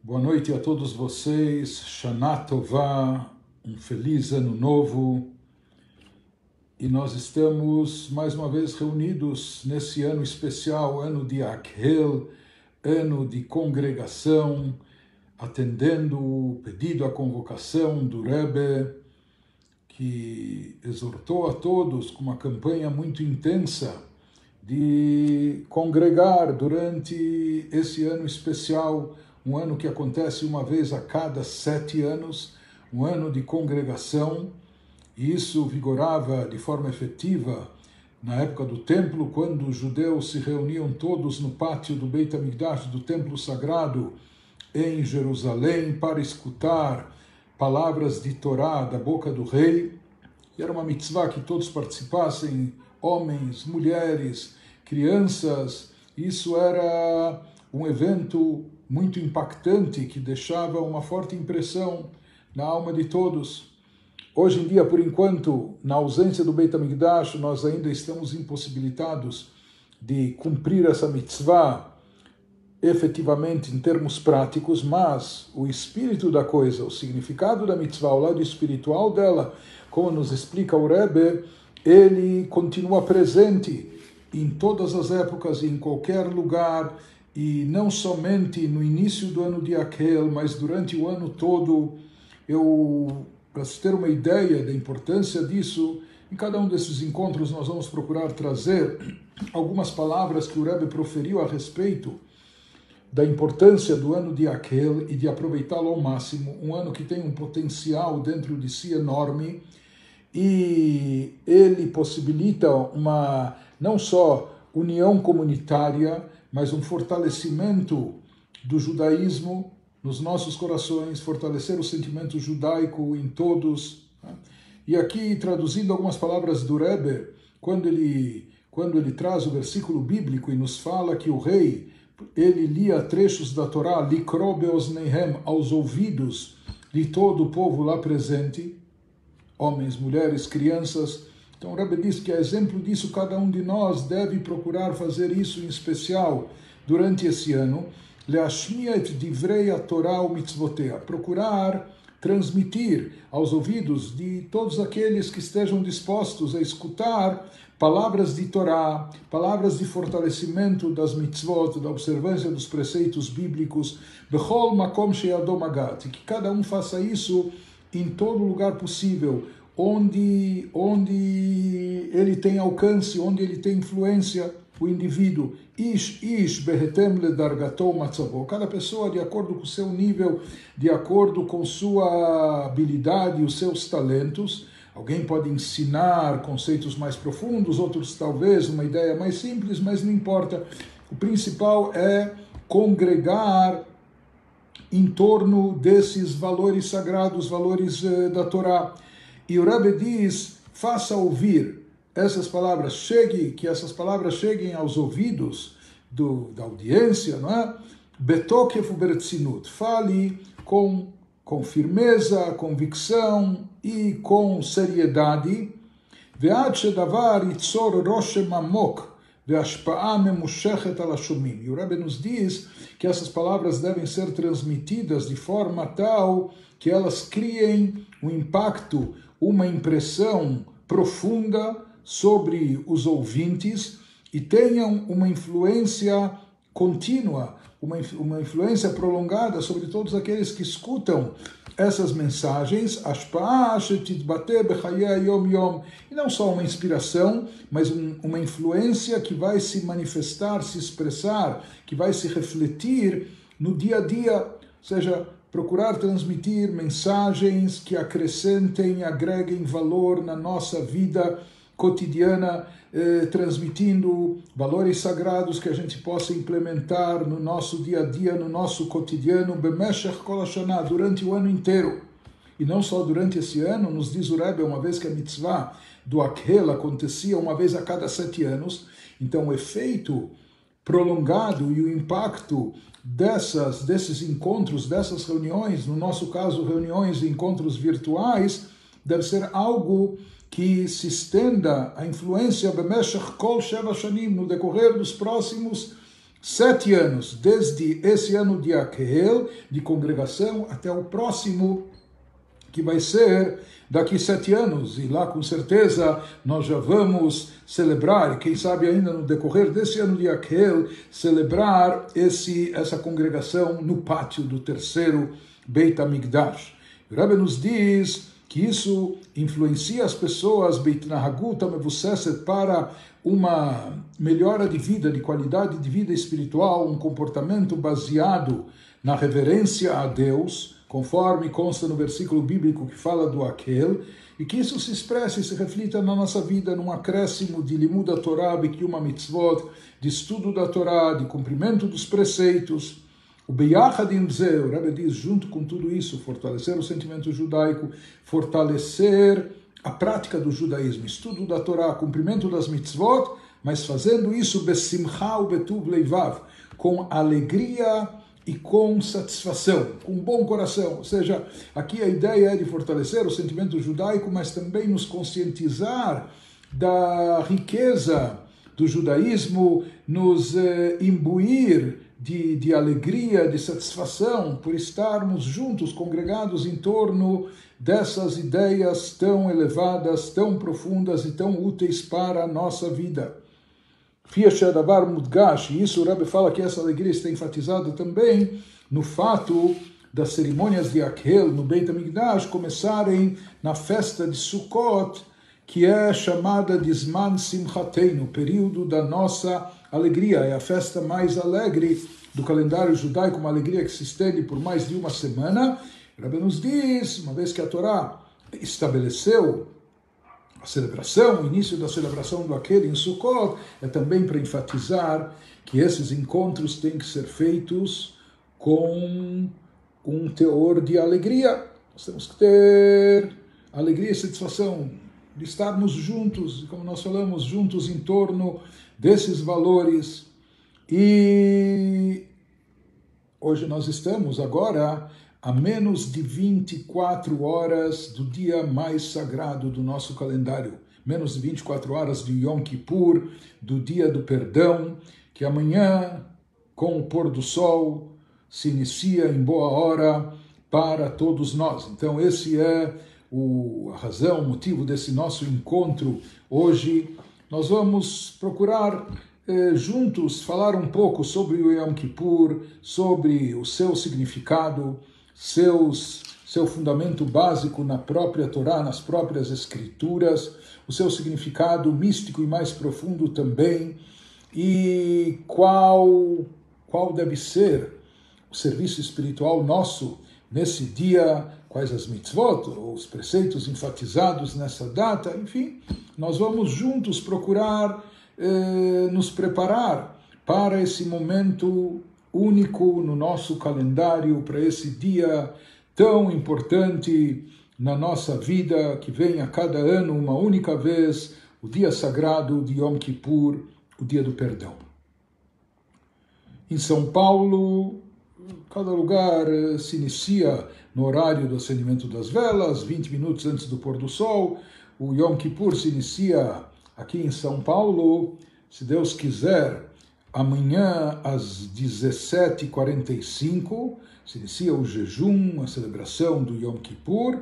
Boa noite a todos vocês, Shana Tová, um feliz ano novo. E nós estamos mais uma vez reunidos nesse ano especial, ano de Akhel, ano de congregação, atendendo o pedido, a convocação do Rebbe, que exortou a todos com uma campanha muito intensa de congregar durante esse ano especial, um ano que acontece uma vez a cada 7 anos, um ano de congregação, e isso vigorava de forma efetiva na época do templo, quando os judeus se reuniam todos no pátio do Beit HaMikdash, do templo sagrado, em Jerusalém, para escutar palavras de Torá da boca do rei. E era uma mitzvah que todos participassem, homens, mulheres, crianças. Isso era um evento muito impactante que deixava uma forte impressão na alma de todos. Hoje em dia, por enquanto, na ausência do Beit HaMikdash, nós ainda estamos impossibilitados de cumprir essa mitzvah efetivamente em termos práticos, mas o espírito da coisa, o significado da mitzvah, o lado espiritual dela, como nos explica o Rebbe, ele continua presente em todas as épocas, em qualquer lugar, e não somente no início do ano de Akhel, mas durante o ano todo. Para se ter uma ideia da importância disso, em cada um desses encontros nós vamos procurar trazer algumas palavras que o Rebbe proferiu a respeito da importância do ano de Akhel e de aproveitá-lo ao máximo, um ano que tem um potencial dentro de si enorme, e ele possibilita uma não só união comunitária, mas um fortalecimento do judaísmo nos nossos corações, fortalecer o sentimento judaico em todos. E aqui, traduzindo algumas palavras do Rebbe, quando ele traz o versículo bíblico e nos fala que o rei, ele lia trechos da Torá, likro beoznehem, aos ouvidos de todo o povo lá presente, homens, mulheres, crianças. Então o Rebbe diz que a exemplo disso, cada um de nós deve procurar fazer isso em especial durante esse ano, leashmia et divrei Torá u mitzvotea, procurar transmitir aos ouvidos de todos aqueles que estejam dispostos a escutar palavras de Torá, palavras de fortalecimento das mitzvot, da observância dos preceitos bíblicos, bechol makom sheyado magat, que cada um faça isso em todo lugar possível, onde ele tem alcance, onde ele tem influência, o indivíduo. Ish behetem ledargato matzavo. Cada pessoa de acordo com o seu nível, de acordo com sua habilidade e os seus talentos. Alguém pode ensinar conceitos mais profundos, outros talvez uma ideia mais simples, mas não importa. O principal é congregar em torno desses valores sagrados, valores da Torá. E o Rebbe diz, faça ouvir essas palavras, que essas palavras cheguem aos ouvidos da audiência, não é? Betokef ubertzinut, fale com firmeza, convicção e com seriedade. Ve'ad shedavar yitzor roshem amok ve'ashpa'a memushechet al hashomim. E o Rebbe nos diz que essas palavras devem ser transmitidas de forma tal que elas criem um impacto, uma impressão profunda sobre os ouvintes e tenham uma influência contínua, uma influência prolongada sobre todos aqueles que escutam essas mensagens, e não só uma inspiração, mas uma influência que vai se manifestar, se expressar, que vai se refletir no dia a dia, ou seja, procurar transmitir mensagens que acrescentem, agreguem valor na nossa vida cotidiana, transmitindo valores sagrados que a gente possa implementar no nosso dia a dia, no nosso cotidiano, bemeshech kol hashana, durante o ano inteiro. E não só durante esse ano, nos diz o Rebbe, uma vez que a mitzvah do Akhel acontecia uma vez a cada 7 anos, então o efeito prolongado e o impacto desses encontros, dessas reuniões, no nosso caso reuniões e encontros virtuais, deve ser algo que se estenda a influência bemeshech kol sheva shanim, no decorrer dos próximos 7 anos, desde esse ano de Akhel, de congregação, até o próximo, que vai ser daqui 7 anos, e lá com certeza nós já vamos celebrar, e quem sabe ainda no decorrer desse ano de Akhel, celebrar essa congregação no pátio do terceiro Beit HaMikdash. O Rebbe nos diz que isso influencia as pessoas, Beit Nahagut HaMevusseset, para uma melhora de vida, de qualidade de vida espiritual, um comportamento baseado na reverência a Deus, conforme consta no versículo bíblico que fala do Akhel, e que isso se expresse e se reflita na nossa vida num acréscimo de limud da Torá, B'kiyum HaMitzvot, de estudo da Torá, de cumprimento dos preceitos. O Beyachad im Zeh, o Rebbe diz, junto com tudo isso, fortalecer o sentimento judaico, fortalecer a prática do judaísmo, estudo da Torá, cumprimento das mitzvot, mas fazendo isso besimcha ubetuv leivav, com alegria e com satisfação, com bom coração. Ou seja, aqui a ideia é de fortalecer o sentimento judaico, mas também nos conscientizar da riqueza do judaísmo, nos imbuir de alegria, de satisfação por estarmos juntos, congregados em torno dessas ideias tão elevadas, tão profundas e tão úteis para a nossa vida. E isso o Rebbe fala que essa alegria está enfatizada também no fato das cerimônias de Akhel no Beit HaMikdash começarem na festa de Sukkot, que é chamada de Zman Simchateinu, período da nossa alegria. É a festa mais alegre do calendário judaico, uma alegria que se estende por mais de uma semana. O Rebbe nos diz, uma vez que a Torá estabeleceu a celebração, o início da celebração do Akhel em Sukkot, é também para enfatizar que esses encontros têm que ser feitos com um teor de alegria. Nós temos que ter alegria e satisfação de estarmos juntos, como nós falamos, juntos em torno desses valores. E hoje nós estamos agora a menos de 24 horas do dia mais sagrado do nosso calendário, menos de 24 horas de Yom Kippur, do dia do perdão, que amanhã, com o pôr do sol, se inicia em boa hora para todos nós. Então esse é a razão, o motivo desse nosso encontro hoje. Nós vamos procurar juntos falar um pouco sobre o Yom Kippur, sobre o seu significado, seu fundamento básico na própria Torá, nas próprias Escrituras, o seu significado místico e mais profundo também, e qual deve ser o serviço espiritual nosso nesse dia, quais as mitzvot, os preceitos enfatizados nessa data, enfim, nós vamos juntos procurar nos preparar para esse momento único no nosso calendário, para esse dia tão importante na nossa vida, que vem a cada ano uma única vez, o dia sagrado de Yom Kippur, o dia do perdão. Em São Paulo, cada lugar se inicia no horário do acendimento das velas, 20 minutos antes do pôr do sol. O Yom Kippur se inicia aqui em São Paulo, se Deus quiser, amanhã às 17h45, se inicia o jejum, a celebração do Yom Kippur,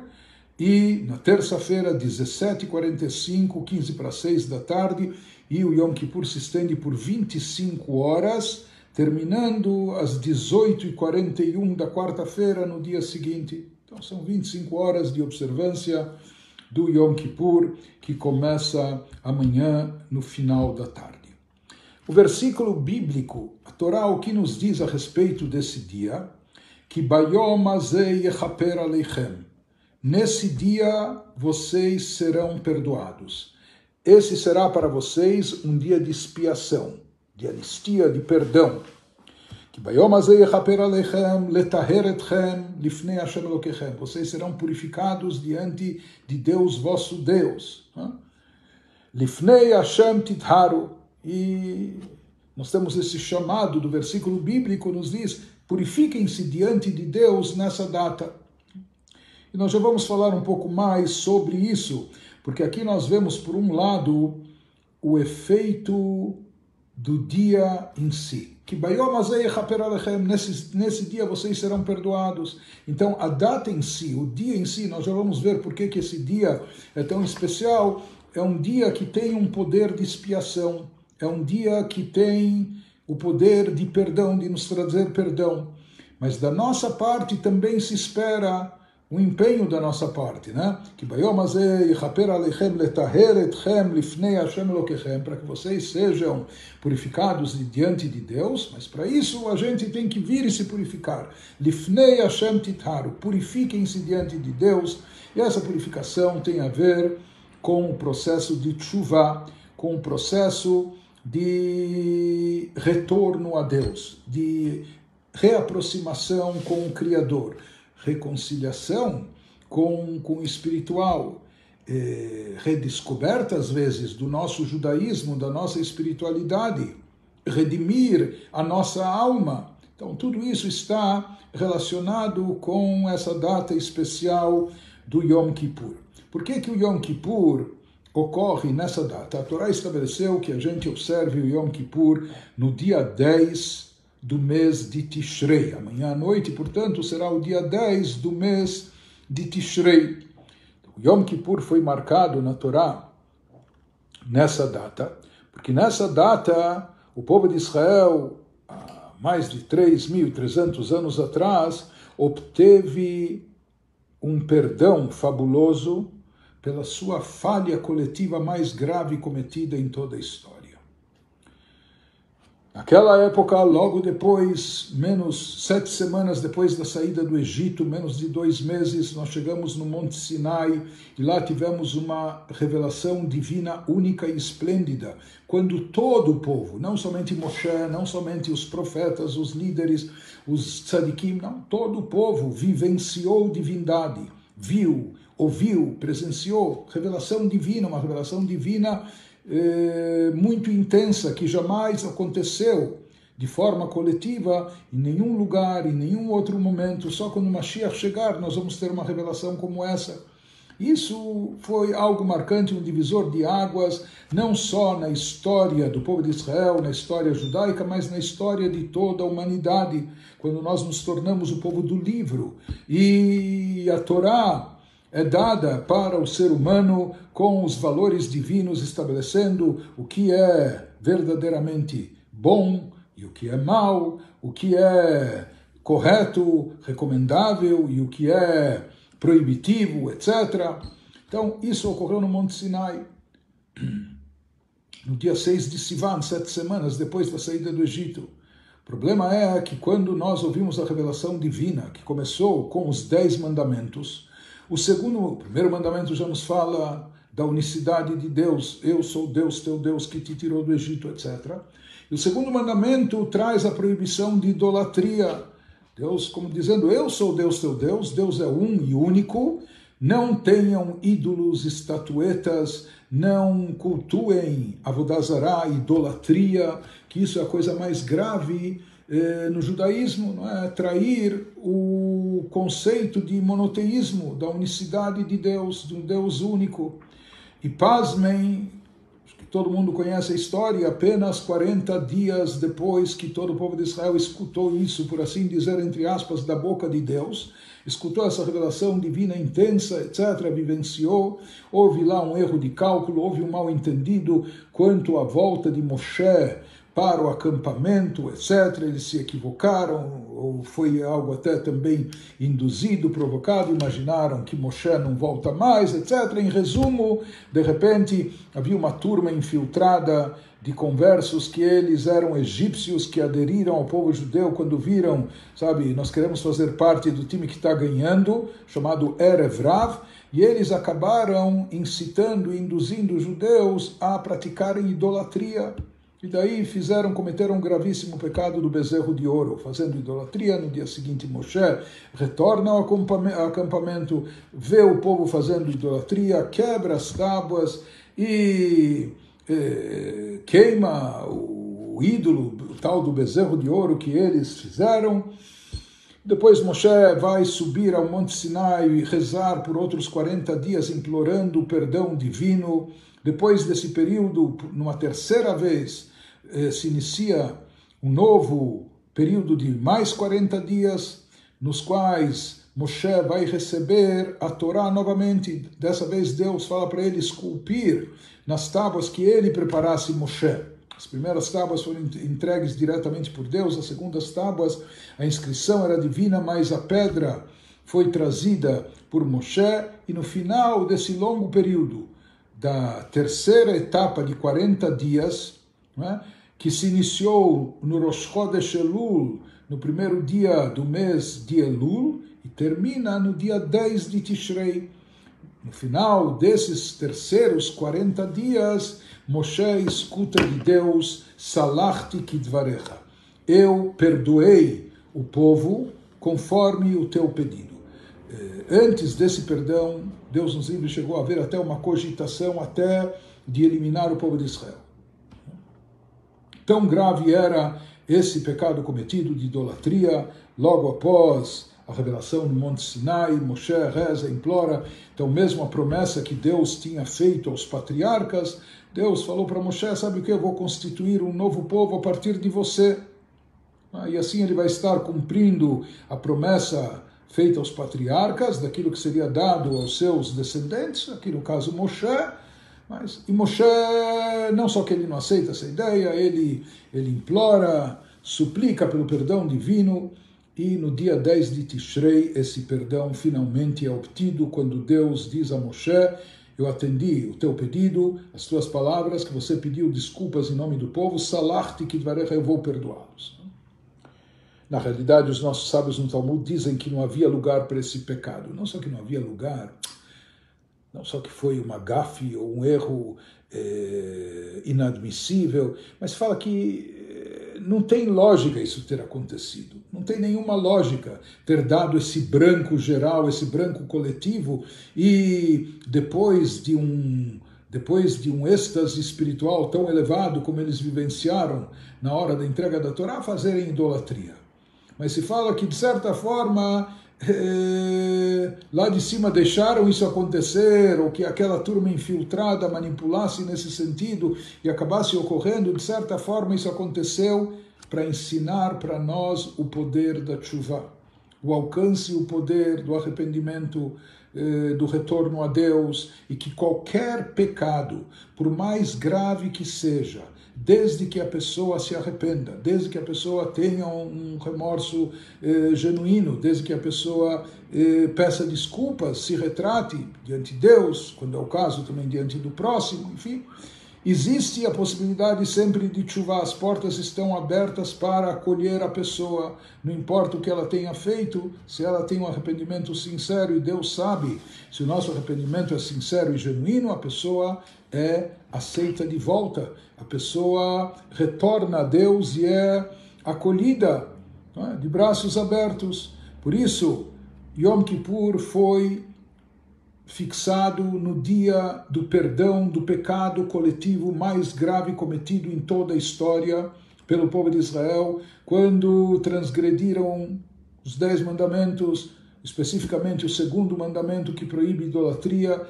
e na terça-feira, 17h45, 15 para 6 da tarde, e o Yom Kippur se estende por 25 horas, terminando às 18h41 da quarta-feira, no dia seguinte. Então são 25 horas de observância do Yom Kippur, que começa amanhã no final da tarde. O versículo bíblico, a Torá, o que nos diz a respeito desse dia, que Bayom Hazeh Yechaper Aleichem, nesse dia vocês serão perdoados. Esse será para vocês um dia de expiação, de anistia, de perdão. Que Bayom Hazeh Yechaper Aleichem letaher etchem lifnei Hashem Elokechem. Vocês serão purificados diante de Deus, vosso Deus. Lifnei Hashem titharu. E nós temos esse chamado do versículo bíblico, nos diz, purifiquem-se diante de Deus nessa data. E nós já vamos falar um pouco mais sobre isso, porque aqui nós vemos, por um lado, o efeito do dia em si. Que nesse dia vocês serão perdoados. Então, a data em si, o dia em si, nós já vamos ver por que esse dia é tão especial. É um dia que tem um poder de expiação. É um dia que tem o poder de perdão, de nos trazer perdão. Mas da nossa parte também se espera o empenho da nossa parte, né? Para que vocês sejam purificados diante de Deus, mas para isso a gente tem que vir e se purificar. Lifnei Hashem titharu, purifiquem-se diante de Deus, e essa purificação tem a ver com o processo de tshuva, com o processo de retorno a Deus, de reaproximação com o Criador, reconciliação com o espiritual, redescoberta às vezes do nosso judaísmo, da nossa espiritualidade, redimir a nossa alma. Então tudo isso está relacionado com essa data especial do Yom Kippur. Por que o Yom Kippur ocorre nessa data? A Torá estabeleceu que a gente observe o Yom Kippur no dia 10 do mês de Tishrei. Amanhã à noite, portanto, será o dia 10 do mês de Tishrei. O Yom Kippur foi marcado na Torá nessa data, porque nessa data o povo de Israel, há mais de 3.300 anos atrás, obteve um perdão fabuloso pela sua falha coletiva mais grave cometida em toda a história. Naquela época, logo depois, menos 7 semanas depois da saída do Egito, menos de 2 meses, nós chegamos no Monte Sinai e lá tivemos uma revelação divina única e esplêndida, quando todo o povo, não somente Moshe, não somente os profetas, os líderes, os tzadikim, não, todo o povo vivenciou divindade, viu, ouviu, presenciou revelação divina, uma revelação divina muito intensa, que jamais aconteceu de forma coletiva em nenhum lugar, em nenhum outro momento. Só quando o Mashiach chegar nós vamos ter uma revelação como essa. Isso foi algo marcante, um divisor de águas, não só na história do povo de Israel, na história judaica, mas na história de toda a humanidade, quando nós nos tornamos o povo do livro. E a Torá é dada para o ser humano com os valores divinos, estabelecendo o que é verdadeiramente bom e o que é mal, o que é correto, recomendável e o que é proibitivo, etc. Então, isso ocorreu no Monte Sinai, no dia 6 de Sivan, 7 semanas depois da saída do Egito. O problema é que quando nós ouvimos a revelação divina, que começou com os 10 mandamentos, o primeiro mandamento já nos fala da unicidade de Deus, eu sou Deus, teu Deus, que te tirou do Egito, etc. E o segundo mandamento traz a proibição de idolatria. Deus, como dizendo, eu sou Deus, teu Deus, Deus é um e único, não tenham ídolos, estatuetas, não cultuem Avodah Zará, idolatria, que isso é a coisa mais grave no judaísmo, não é? Trair o conceito de monoteísmo, da unicidade de Deus, de um Deus único. E pasmem, acho que todo mundo conhece a história, apenas 40 dias depois que todo o povo de Israel escutou isso, por assim dizer, entre aspas, da boca de Deus, escutou essa revelação divina intensa, etc., vivenciou, houve lá um erro de cálculo, houve um mal-entendido quanto à volta de Moshe para o acampamento, etc. Eles se equivocaram, ou foi algo até também induzido, provocado, imaginaram que Moshe não volta mais, etc. Em resumo, de repente, havia uma turma infiltrada de conversos que eles eram egípcios que aderiram ao povo judeu quando viram, sabe, nós queremos fazer parte do time que está ganhando, chamado Erev Rav, e eles acabaram incitando e induzindo os judeus a praticarem idolatria. E daí cometeram um gravíssimo pecado do bezerro de ouro, fazendo idolatria. No dia seguinte, Moshe retorna ao acampamento, vê o povo fazendo idolatria, quebra as tábuas e queima o ídolo, o tal do bezerro de ouro que eles fizeram. Depois Moshe vai subir ao Monte Sinai e rezar por outros 40 dias, implorando o perdão divino. Depois desse período, numa terceira vez, se inicia um novo período de mais 40 dias, nos quais Moshe vai receber a Torá novamente. Dessa vez Deus fala para ele esculpir nas tábuas que ele preparasse Moshe. As primeiras tábuas foram entregues diretamente por Deus, as segundas tábuas, a inscrição era divina, mas a pedra foi trazida por Moshe, e no final desse longo período, da terceira etapa de 40 dias, né, que se iniciou no Rosh Chodesh Elul, no primeiro dia do mês de Elul, e termina no dia 10 de Tishrei. No final desses terceiros 40 dias, Moshe escuta de Deus, Salachti kidvarecha, eu perdoei o povo conforme o teu pedido. Antes desse perdão, Deus nos livre, chegou a haver até uma cogitação até de eliminar o povo de Israel. Tão grave era esse pecado cometido de idolatria. Logo após a revelação no Monte Sinai, Moshe reza, implora. Então, mesmo a promessa que Deus tinha feito aos patriarcas, Deus falou para Moshe, sabe o que? Eu vou constituir um novo povo a partir de você. E assim ele vai estar cumprindo a promessa feita aos patriarcas, daquilo que seria dado aos seus descendentes, aqui no caso Moshe. E Moshe, não só que ele não aceita essa ideia, ele implora, suplica pelo perdão divino, e no dia 10 de Tishrei, esse perdão finalmente é obtido, quando Deus diz a Moshe, eu atendi o teu pedido, as tuas palavras, que você pediu desculpas em nome do povo, Salachti kidvarecha, eu vou perdoá-los. Na realidade, os nossos sábios no Talmud dizem que não havia lugar para esse pecado. Não só que não havia lugar, não só que foi uma gafe ou um erro inadmissível, mas fala que não tem lógica isso ter acontecido. Não tem nenhuma lógica ter dado esse branco geral, esse branco coletivo, e depois de um êxtase espiritual tão elevado como eles vivenciaram na hora da entrega da Torá, fazerem idolatria. Mas se fala que, de certa forma, lá de cima deixaram isso acontecer, ou que aquela turma infiltrada manipulasse nesse sentido e acabasse ocorrendo, de certa forma isso aconteceu para ensinar para nós o poder da tshuva, o alcance e o poder do arrependimento, do retorno a Deus, e que qualquer pecado, por mais grave que seja, desde que a pessoa se arrependa, desde que a pessoa tenha um remorso genuíno, desde que a pessoa peça desculpas, se retrate diante de Deus, quando é o caso também diante do próximo, enfim, existe a possibilidade sempre de tshuva, as portas estão abertas para acolher a pessoa, não importa o que ela tenha feito, se ela tem um arrependimento sincero, e Deus sabe, se o nosso arrependimento é sincero e genuíno, a pessoa é aceita de volta, a pessoa retorna a Deus e é acolhida, de braços abertos. Por isso, Yom Kippur foi fixado no dia do perdão do pecado coletivo mais grave cometido em toda a história pelo povo de Israel, quando transgrediram os 10 mandamentos, especificamente o segundo mandamento que proíbe idolatria,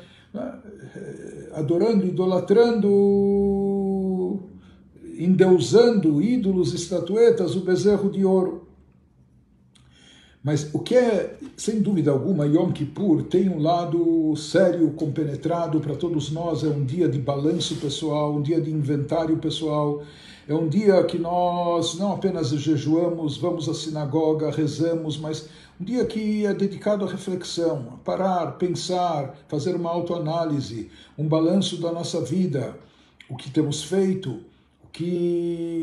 adorando, idolatrando, endeusando ídolos, estatuetas, o bezerro de ouro. Mas o que é, sem dúvida alguma, Yom Kippur tem um lado sério, compenetrado para todos nós, é um dia de balanço pessoal, um dia de inventário pessoal, é um dia que nós não apenas jejuamos, vamos à sinagoga, rezamos, mas um dia que é dedicado à reflexão, a parar, pensar, fazer uma autoanálise, um balanço da nossa vida, o que temos feito,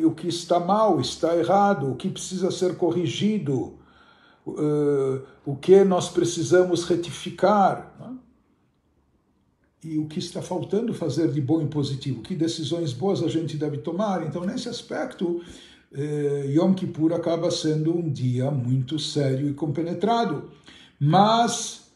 o que está mal, está errado, o que precisa ser corrigido, o que nós precisamos retificar, né? E o que está faltando fazer de bom e positivo, que decisões boas a gente deve tomar. Então, nesse aspecto, Yom Kippur acaba sendo um dia muito sério e compenetrado. Mas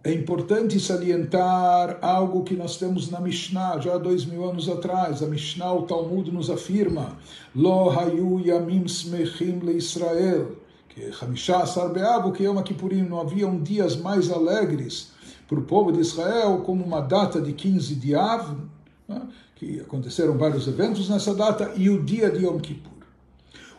é importante salientar algo que nós temos na Mishnah, já há 2000 anos atrás. A Mishnah, o Talmud, nos afirma: Lo hayu yamim smechim leIsrael, que Hamishah Asar Be'av, que Yom Kippurim, não haviam dias mais alegres para o povo de Israel, como uma data de 15 de Av, né, que aconteceram vários eventos nessa data, e o dia de Yom Kippur.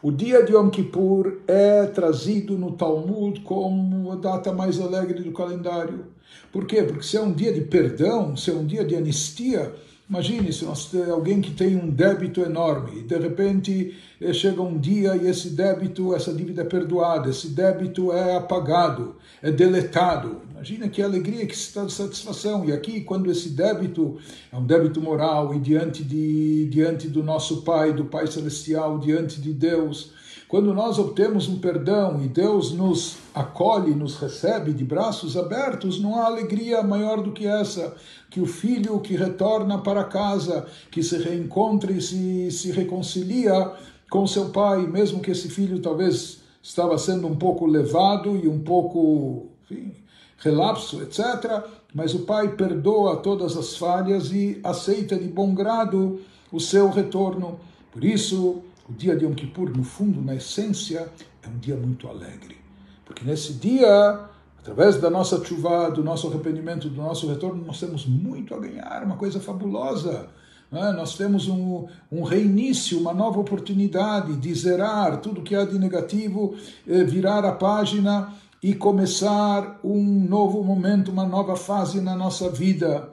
O dia de Yom Kippur é trazido no Talmud como a data mais alegre do calendário. Por quê? Porque se é um dia de perdão, se é um dia de anistia, imagine se nós temos alguém que tem um débito enorme e de repente chega um dia e esse débito, essa dívida é perdoada, esse débito é apagado, é deletado. Imagina que alegria, que satisfação. E aqui, quando esse débito é um débito moral e diante do nosso Pai, do Pai Celestial, diante de Deus, quando nós obtemos um perdão e Deus nos acolhe, nos recebe de braços abertos, não há alegria maior do que essa, que o filho que retorna para casa, que se reencontra e se reconcilia com seu pai, mesmo que esse filho talvez estava sendo um pouco levado e um pouco, enfim, relapso, etc., mas o pai perdoa todas as falhas e aceita de bom grado o seu retorno. Por isso, o dia de Yom Kippur, no fundo, na essência, é um dia muito alegre. Porque nesse dia, através da nossa tchuvá, do nosso arrependimento, do nosso retorno, nós temos muito a ganhar, uma coisa fabulosa. Nós temos um reinício, uma nova oportunidade de zerar tudo que há de negativo, virar a página e começar um novo momento, uma nova fase na nossa vida,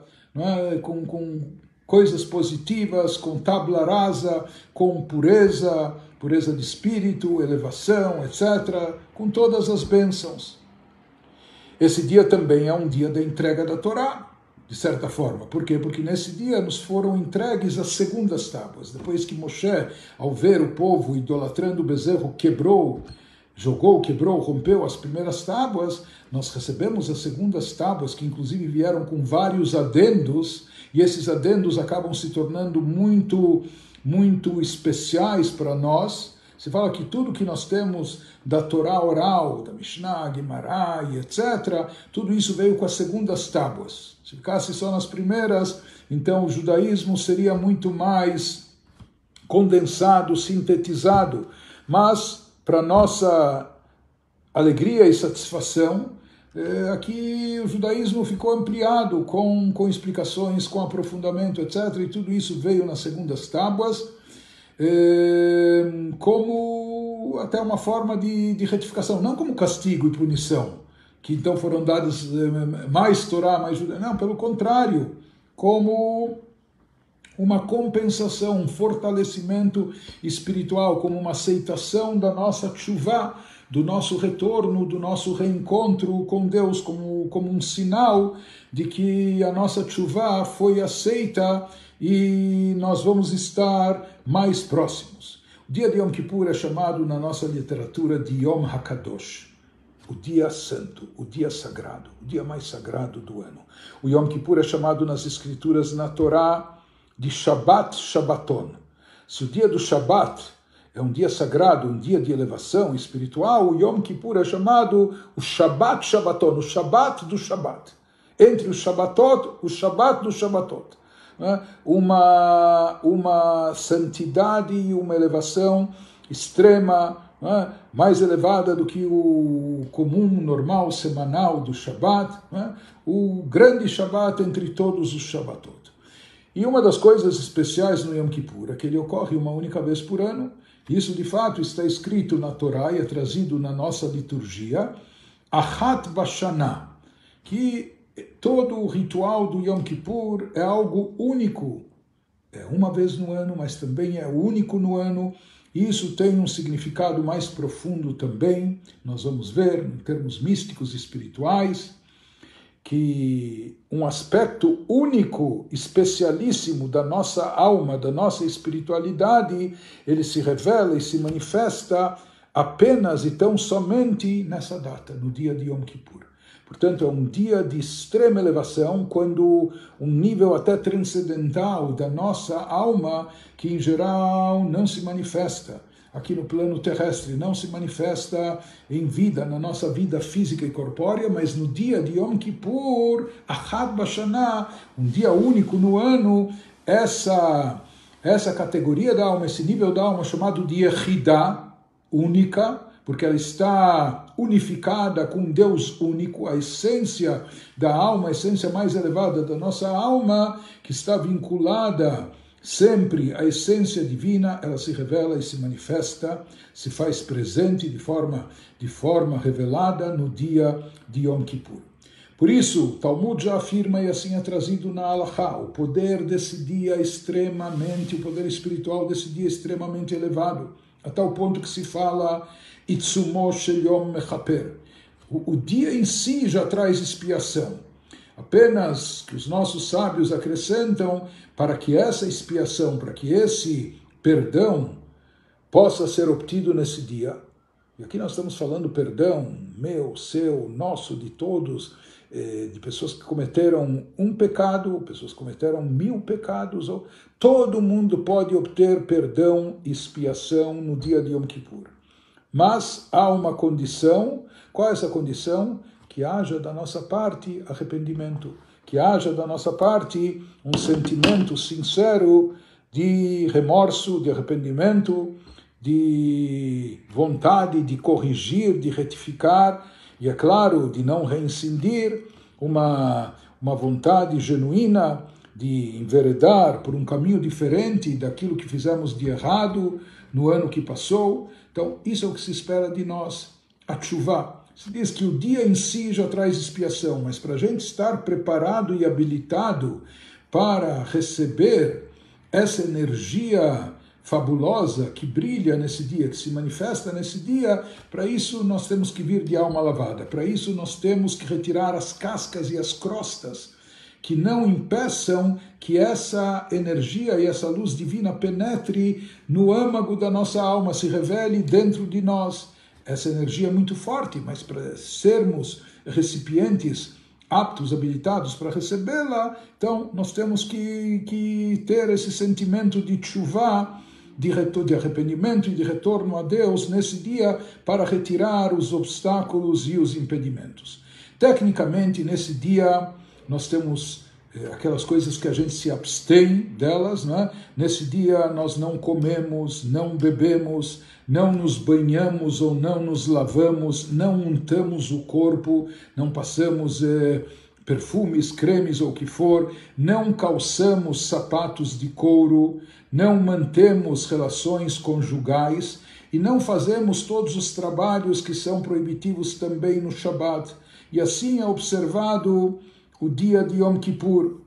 com coisas positivas, com tabla rasa, com pureza de espírito, elevação, etc., com todas as bênçãos. Esse dia também é um dia da entrega da Torá, de certa forma. Por quê? Porque nesse dia nos foram entregues as segundas tábuas. Depois que Moshe, ao ver o povo idolatrando o bezerro, quebrou, rompeu as primeiras tábuas, nós recebemos as segundas tábuas, que inclusive vieram com vários adendos, e esses adendos acabam se tornando muito, muito especiais para nós. Se fala que tudo que nós temos da Torá oral, da Mishnah, Guimará, etc., tudo isso veio com as segundas tábuas. Se ficasse só nas primeiras, então o judaísmo seria muito mais condensado, sintetizado. Mas, para nossa alegria e satisfação, aqui o judaísmo ficou ampliado com explicações, com aprofundamento, etc. E tudo isso veio nas segundas tábuas, como até uma forma de retificação, não como castigo e punição, que então foram dados mais Torá, mais judaísmo. Não, pelo contrário, como uma compensação, um fortalecimento espiritual, como uma aceitação da nossa tchuvá, do nosso retorno, do nosso reencontro com Deus, como um sinal de que a nossa tchuvá foi aceita e nós vamos estar mais próximos. O dia de Yom Kippur é chamado na nossa literatura de Yom HaKadosh, o dia santo, o dia sagrado, o dia mais sagrado do ano. O Yom Kippur é chamado nas escrituras, na Torá, de Shabbat Shabbaton. Se o dia do Shabbat é um dia sagrado, um dia de elevação espiritual, o Yom Kippur é chamado o Shabbat Shabbaton, o Shabbat do Shabbat. Entre os Shabbatot, o Shabbat do Shabbatot. Uma santidade e uma elevação extrema, mais elevada do que o comum, normal, semanal do Shabbat, o grande Shabbat entre todos os Shabbatot. E uma das coisas especiais no Yom Kippur é que ele ocorre uma única vez por ano. Isso, de fato, está escrito na Torá e é trazido na nossa liturgia, Achat Bashana, que todo o ritual do Yom Kippur é algo único. É uma vez no ano, mas também é único no ano. Isso tem um significado mais profundo também. Nós vamos ver, em termos místicos e espirituais, que um aspecto único, especialíssimo da nossa alma, da nossa espiritualidade, ele se revela e se manifesta apenas e tão somente nessa data, no dia de Yom Kippur. Portanto, é um dia de extrema elevação, quando um nível até transcendental da nossa alma, que em geral não se manifesta aqui no plano terrestre, não se manifesta em vida, na nossa vida física e corpórea, mas no dia de Yom Kippur, Achat Bashana, um dia único no ano, essa categoria da alma, esse nível da alma chamado de Yehidah, única, porque ela está unificada com Deus único, a essência da alma, a essência mais elevada da nossa alma, que está vinculada Sempre a essência divina, ela se revela e se manifesta, se faz presente de forma revelada no dia de Yom Kippur. Por isso, o Talmud já afirma, e assim é trazido na Halachá, o poder desse dia o poder espiritual desse dia extremamente elevado, a tal ponto que se fala Itzumo shel Yom Mechaper. O dia em si já traz expiação. Apenas que os nossos sábios acrescentam para que essa expiação, para que esse perdão possa ser obtido nesse dia. E aqui nós estamos falando perdão meu, seu, nosso, de todos, de pessoas que cometeram um pecado, pessoas que cometeram 1000 pecados. Todo mundo pode obter perdão e expiação no dia de Yom Kippur. Mas há uma condição. Qual é essa condição? Que haja da nossa parte arrependimento, que haja da nossa parte um sentimento sincero de remorso, de arrependimento, de vontade de corrigir, de retificar, e é claro, de não reincidir, uma vontade genuína de enveredar por um caminho diferente daquilo que fizemos de errado no ano que passou. Então, isso é o que se espera de nós, a tshuvá. Se diz que o dia em si já traz expiação, mas para a gente estar preparado e habilitado para receber essa energia fabulosa que brilha nesse dia, que se manifesta nesse dia, para isso nós temos que vir de alma lavada, para isso nós temos que retirar as cascas e as crostas que não impeçam que essa energia e essa luz divina penetre no âmago da nossa alma, se revele dentro de nós. Essa energia é muito forte, mas para sermos recipientes aptos, habilitados para recebê-la, então nós temos que ter esse sentimento de tshuvá, de arrependimento e de retorno a Deus nesse dia para retirar os obstáculos e os impedimentos. Tecnicamente, nesse dia, nós temos aquelas coisas que a gente se abstém delas, né? Nesse dia nós não comemos, não bebemos, não nos banhamos ou não nos lavamos, não untamos o corpo, não passamos perfumes, cremes ou o que for, não calçamos sapatos de couro, não mantemos relações conjugais e não fazemos todos os trabalhos que são proibitivos também no Shabat. E assim é observado o dia de Yom Kippur.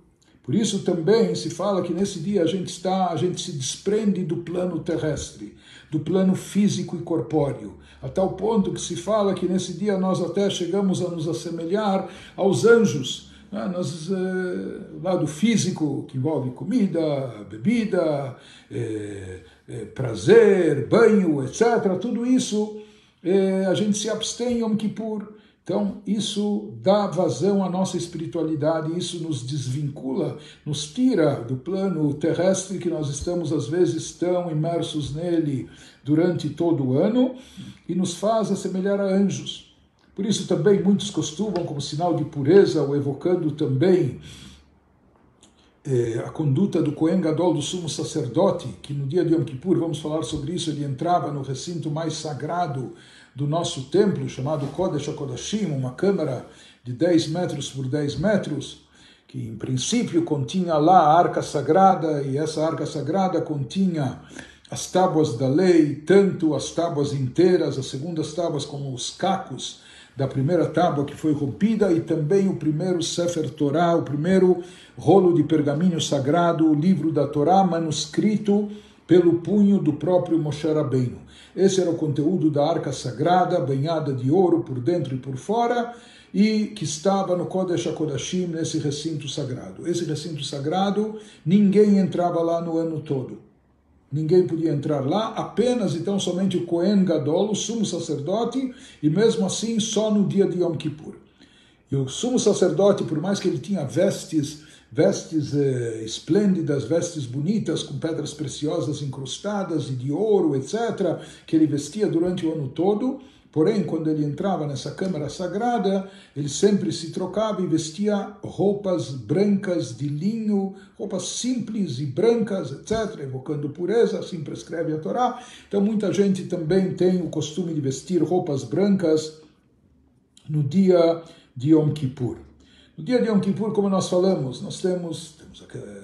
Por isso também se fala que nesse dia a gente se desprende do plano terrestre, do plano físico e corpóreo, a tal ponto que se fala que nesse dia nós até chegamos a nos assemelhar aos anjos, né? O lado físico, que envolve comida, bebida, prazer, banho, etc. Tudo isso a gente se abstém em Yom Kippur. Então, isso dá vazão à nossa espiritualidade, isso nos desvincula, nos tira do plano terrestre que nós estamos, às vezes, tão imersos nele durante todo o ano e nos faz assemelhar a anjos. Por isso também muitos costumam, como sinal de pureza, ou evocando também a conduta do Kohen Gadol, do sumo sacerdote, que no dia de Yom Kippur, vamos falar sobre isso, ele entrava no recinto mais sagrado do nosso templo, chamado Kodesh HaKodashim, uma câmara de 10 metros por 10 metros, que em princípio continha lá a arca sagrada, e essa arca sagrada continha as tábuas da lei, tanto as tábuas inteiras, as segundas tábuas, como os cacos da primeira tábua que foi rompida, e também o primeiro Sefer Torah, o primeiro rolo de pergaminho sagrado, o livro da Torá, manuscrito pelo punho do próprio Moshe Rabbeinu. Esse era o conteúdo da arca sagrada, banhada de ouro por dentro e por fora, e que estava no Kodesh HaKodashim, nesse recinto sagrado. Esse recinto sagrado, ninguém entrava lá no ano todo. Ninguém podia entrar lá, apenas então somente o Kohen Gadol, o sumo sacerdote, e mesmo assim só no dia de Yom Kippur. E o sumo sacerdote, por mais que ele tinha vestes esplêndidas, vestes bonitas, com pedras preciosas incrustadas e de ouro, etc., que ele vestia durante o ano todo, porém, quando ele entrava nessa câmara sagrada, ele sempre se trocava e vestia roupas brancas de linho, roupas simples e brancas, etc., evocando pureza, assim prescreve a Torá. Então, muita gente também tem o costume de vestir roupas brancas no dia de Yom Kippur. No dia de Yom Kippur, como nós falamos, nós temos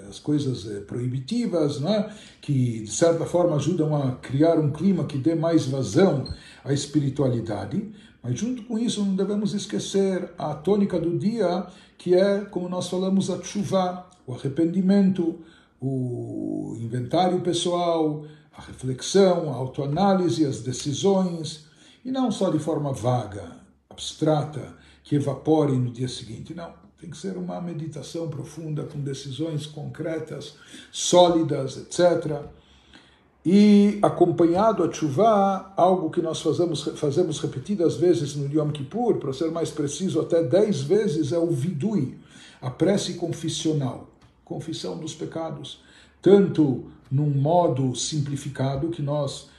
as coisas proibitivas, não é? Que de certa forma ajudam a criar um clima que dê mais vazão à espiritualidade, mas junto com isso não devemos esquecer a tônica do dia, que é, como nós falamos, a tshuvá, o arrependimento, o inventário pessoal, a reflexão, a autoanálise, as decisões, e não só de forma vaga, abstrata, que evapore no dia seguinte, não. Tem que ser uma meditação profunda, com decisões concretas, sólidas, etc. E acompanhado a tshuvá, algo que nós fazemos repetidas vezes no Yom Kippur, para ser mais preciso, até 10 vezes, é o vidui, a prece confissional, confissão dos pecados, tanto num modo simplificado que nós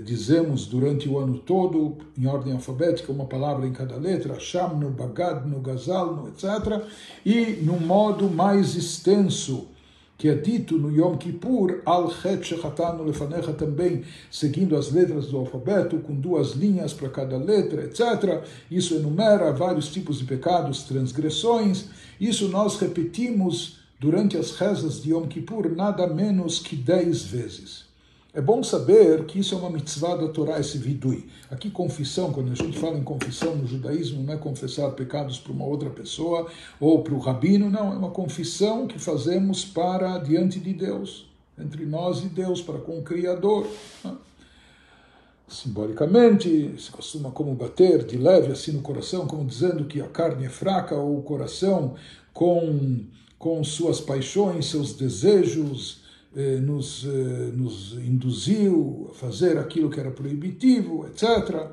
dizemos durante o ano todo, em ordem alfabética, uma palavra em cada letra, Shamnu, Bagadnu, Gazalnu, etc. E num modo mais extenso, que é dito no Yom Kippur, Al-Chet Shechatanu Lefanecha também, seguindo as letras do alfabeto, com 2 linhas para cada letra, etc. Isso enumera vários tipos de pecados, transgressões. Isso nós repetimos durante as rezas de Yom Kippur nada menos que 10 vezes. É bom saber que isso é uma mitzvah da Torá, esse vidui. Aqui confissão, quando a gente fala em confissão no judaísmo, não é confessar pecados para uma outra pessoa ou para o rabino, não, é uma confissão que fazemos para diante de Deus, entre nós e Deus, para com o Criador. Simbolicamente, se costuma como bater de leve assim no coração, como dizendo que a carne é fraca, ou o coração com suas paixões, seus desejos, nos induziu a fazer aquilo que era proibitivo, etc.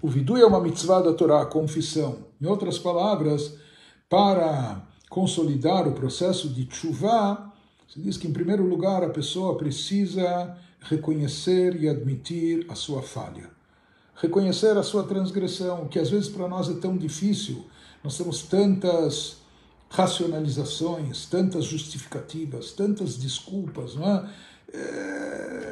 O vidui é uma mitzvah da Torá, a confissão. Em outras palavras, para consolidar o processo de tshuvá, se diz que, em primeiro lugar, a pessoa precisa reconhecer e admitir a sua falha. Reconhecer a sua transgressão, que às vezes para nós é tão difícil. Nós temos tantas racionalizações, tantas justificativas, tantas desculpas, não é?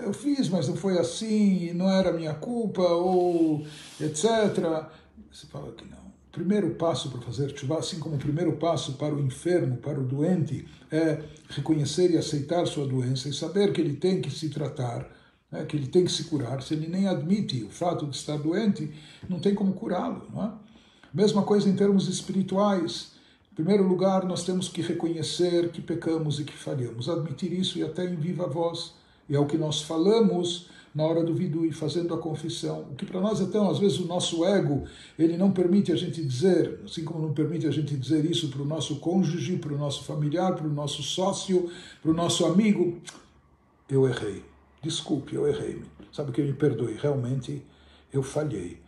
Eu fiz, mas não foi assim, não era minha culpa, ou etc. Você fala que não. O primeiro passo para fazer tshuvá, assim como o primeiro passo para o enfermo, para o doente, é reconhecer e aceitar sua doença e saber que ele tem que se tratar, né, que ele tem que se curar. Se ele nem admite o fato de estar doente, não tem como curá-lo, não é? Mesma coisa em termos espirituais. Em primeiro lugar, nós temos que reconhecer que pecamos e que falhamos, admitir isso e até em viva voz. E é o que nós falamos na hora do vidui, fazendo a confissão. O que para nós, então, às vezes o nosso ego, ele não permite a gente dizer, assim como não permite a gente dizer isso para o nosso cônjuge, para o nosso familiar, para o nosso sócio, para o nosso amigo. Eu errei. Desculpe, eu errei. Sabe que me perdoe? Realmente, eu falhei.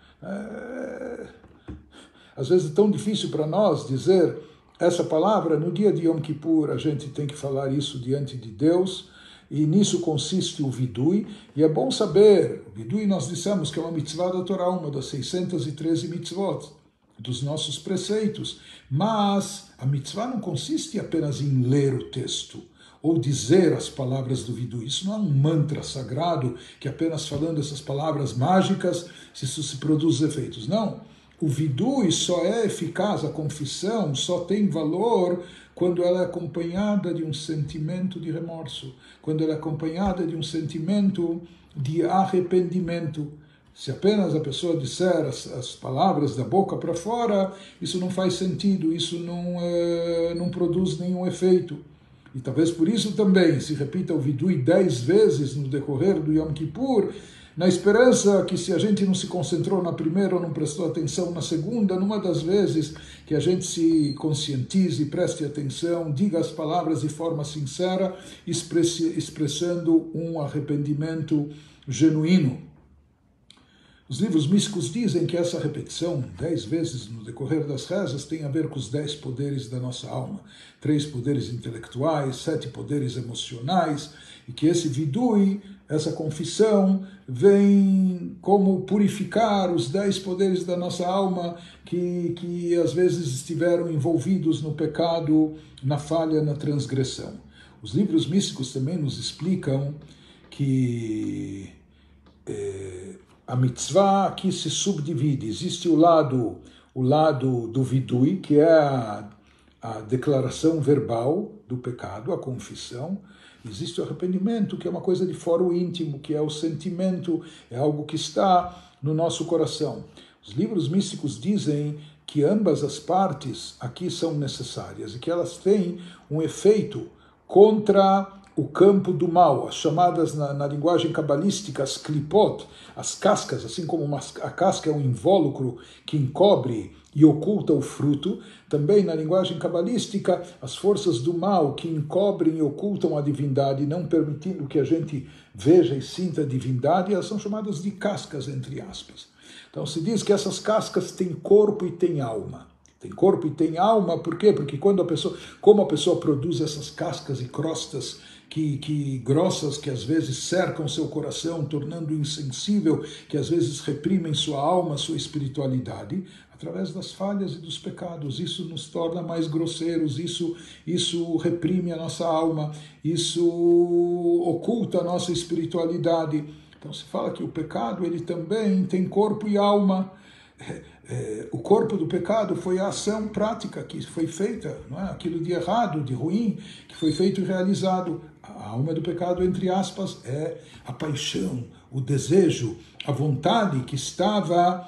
Às vezes é tão difícil para nós dizer essa palavra. No dia de Yom Kippur, a gente tem que falar isso diante de Deus, e nisso consiste o vidui, e é bom saber, o vidui nós dissemos que é uma mitzvah da Torá, uma das 613 mitzvot, dos nossos preceitos, mas a mitzvah não consiste apenas em ler o texto, ou dizer as palavras do vidui. Isso não é um mantra sagrado, que apenas falando essas palavras mágicas, isso se produz efeitos. Não. O vidui só é eficaz, a confissão só tem valor quando ela é acompanhada de um sentimento de remorso, quando ela é acompanhada de um sentimento de arrependimento. Se apenas a pessoa disser as palavras da boca para fora, isso não faz sentido, isso não produz nenhum efeito. E talvez por isso também se repita o vidui 10 vezes no decorrer do Yom Kippur, na esperança que, se a gente não se concentrou na primeira ou não prestou atenção na segunda, numa das vezes que a gente se conscientize, preste atenção, diga as palavras de forma sincera, expressando um arrependimento genuíno. Os livros místicos dizem que essa repetição 10 vezes no decorrer das rezas tem a ver com os 10 poderes da nossa alma, 3 poderes intelectuais, 7 poderes emocionais, e que esse vidui, essa confissão, vem como purificar os 10 poderes da nossa alma que às vezes estiveram envolvidos no pecado, na falha, na transgressão. Os livros místicos também nos explicam que a mitzvah aqui se subdivide. Existe o lado o lado do vidui, que é a declaração verbal do pecado, a confissão. Existe o arrependimento, que é uma coisa de fora o íntimo, que é o sentimento, é algo que está no nosso coração. Os livros místicos dizem que ambas as partes aqui são necessárias e que elas têm um efeito contra o campo do mal, as chamadas na linguagem cabalística as klipot, as cascas, assim como a casca é um invólucro que encobre e oculta o fruto, também na linguagem cabalística as forças do mal que encobrem e ocultam a divindade, não permitindo que a gente veja e sinta a divindade, elas são chamadas de cascas, entre aspas. Então se diz que essas cascas têm corpo e têm alma. Tem corpo e tem alma, por quê? Porque como a pessoa produz essas cascas e crostas grossas, que às vezes cercam seu coração, tornando insensível, que às vezes reprimem sua alma, sua espiritualidade, através das falhas e dos pecados. Isso nos torna mais grosseiros, isso reprime a nossa alma, isso oculta a nossa espiritualidade. Então se fala que o pecado ele também tem corpo e alma. O corpo do pecado foi a ação prática que foi feita, não é? Aquilo de errado, de ruim, que foi feito e realizado. A alma do pecado, entre aspas, é a paixão, o desejo, a vontade que estava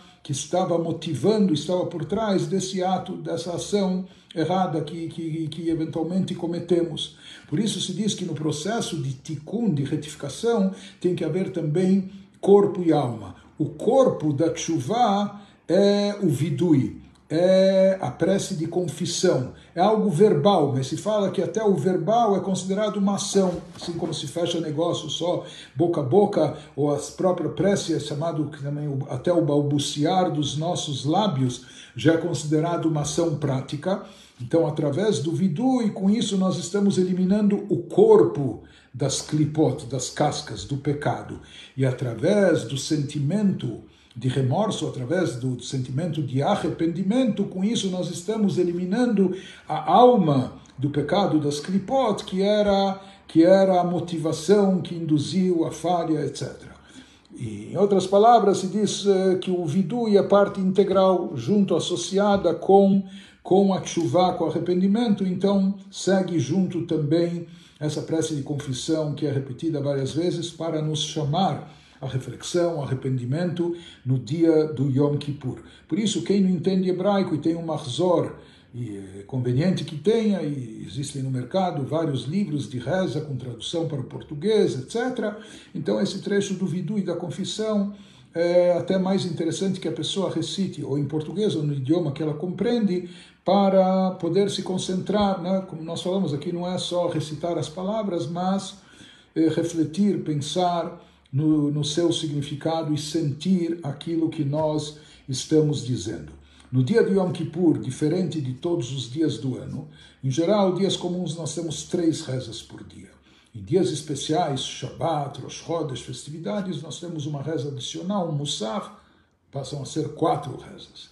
motivando, estava por trás desse ato, dessa ação errada que eventualmente cometemos. Por isso se diz que no processo de tikkun, de retificação, tem que haver também corpo e alma. O corpo da tshuvá é o vidui, é a prece de confissão, é algo verbal, mas se fala que até o verbal é considerado uma ação, assim como se fecha negócio só boca a boca, ou a própria prece é chamado também até o balbuciar dos nossos lábios, já é considerado uma ação prática. Então, através do vidui, com isso nós estamos eliminando o corpo das klipot, das cascas do pecado, e através do sentimento de remorso, através do sentimento de arrependimento, com isso nós estamos eliminando a alma do pecado das klipot, que era a motivação que induziu a falha, etc. E, em outras palavras, se diz que o vidui é parte integral, junto, associada com a tshuvá, com o arrependimento, então segue junto também essa prece de confissão que é repetida várias vezes para nos chamar a reflexão, o arrependimento no dia do Yom Kippur. Por isso, quem não entende hebraico e tem um mahzor, e é conveniente que tenha, e existem no mercado vários livros de reza com tradução para o português, etc. Então, esse trecho do vidui da confissão é até mais interessante que a pessoa recite, ou em português, ou no idioma que ela compreende, para poder se concentrar, né? Como nós falamos aqui, não é só recitar as palavras, mas refletir, pensar no seu significado e sentir aquilo que nós estamos dizendo. No dia de Yom Kippur, diferente de todos os dias do ano, em geral, dias comuns nós temos 3 rezas por dia. Em dias especiais, Shabbat, Rosh Chodesh, festividades, nós temos uma reza adicional, um Musaf, passam a ser 4 rezas.